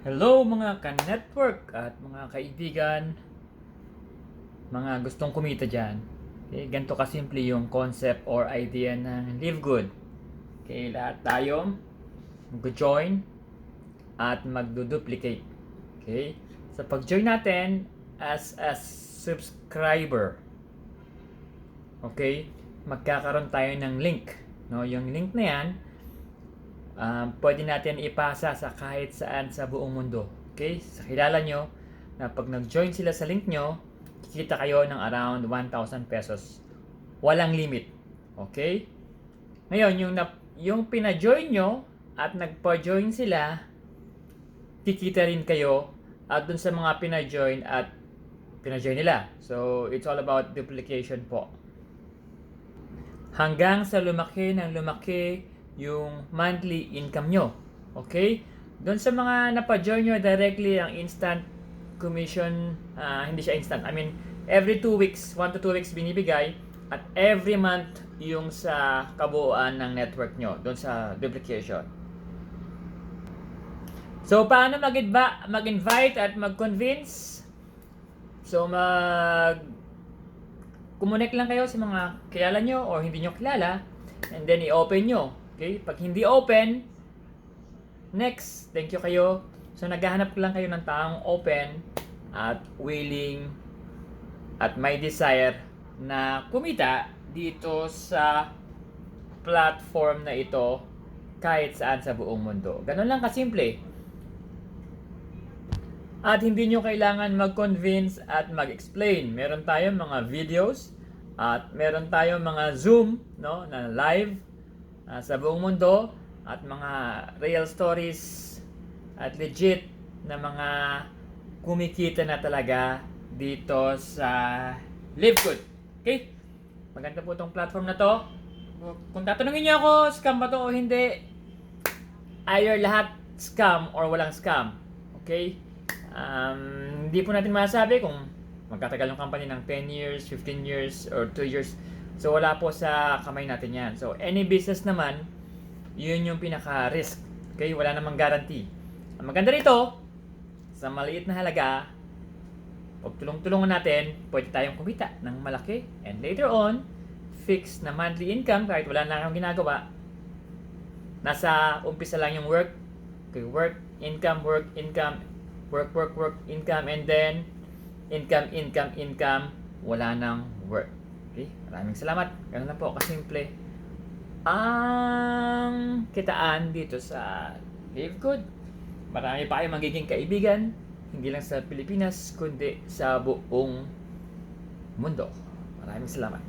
Hello mga ka-network at mga kaibigan, mga gustong kumita dyan. Okay, ganito kasimple yung concept or idea ng Live Good. Okay, lahat tayo mag-join at magdo-duplicate. Okay, sa pag-join natin as a subscriber, okay, magkakaroon tayo ng link. No? Yung link na yan, pwede natin ipasa sa kahit saan sa buong mundo. Okay? Sa kilala nyo, na pag nag-join sila sa link nyo, kikita kayo ng around 1,000 pesos. Walang limit. Okay? Ngayon, yung pina-join nyo at nagpa-join sila, kikita rin kayo at dun sa mga pina-join at pina-join nila. So, it's all about duplication po. Hanggang sa lumaki ng lumaki yung monthly income nyo. Okay? Doon sa mga napa-join nyo directly ang instant commission, hindi siya instant. I mean, every 2 weeks, 1 to 2 weeks binibigay at every month yung sa kabuuan ng network nyo, doon sa duplication. So, paano mag-invite at mag-convince? So, connect lang kayo sa mga kilala nyo or hindi nyo kilala and then i-open nyo. Okay? Pag hindi open, next, thank you kayo. So, naghahanap lang kayo ng taong open at willing at may desire na kumita dito sa platform na ito kahit saan sa buong mundo. Ganun lang kasimple. At hindi nyo kailangan mag-convince at mag-explain. Meron tayong mga videos at meron tayong mga Zoom, no, na live sa buong mundo at mga real stories at legit na mga kumikita na talaga dito sa LiveGood. Okay? Maganda po itong platform na to. Kung tatanungin niyo ako, scam ba to o hindi, either lahat scam or walang scam. Okay? Hindi po natin masabi kung magtatagal yung company ng 10 years, 15 years, or 2 years. So, wala po sa kamay natin yan. So, any business naman, yun yung pinaka-risk. Okay? Wala namang guarantee. Ang maganda rito, sa maliit na halaga, pag tulong-tulungan natin, pwede tayong kumita ng malaki. And later on, fixed na monthly income, kahit wala na akong ginagawa, nasa umpisa lang yung work. Okay, work, income, work, income, and then income, wala nang work. Okay? Maraming salamat. Ganun lang po, kasimple ang kitaan dito sa Live Good. Marami pa kayong magiging kaibigan, hindi lang sa Pilipinas, kundi sa buong mundo. Maraming salamat.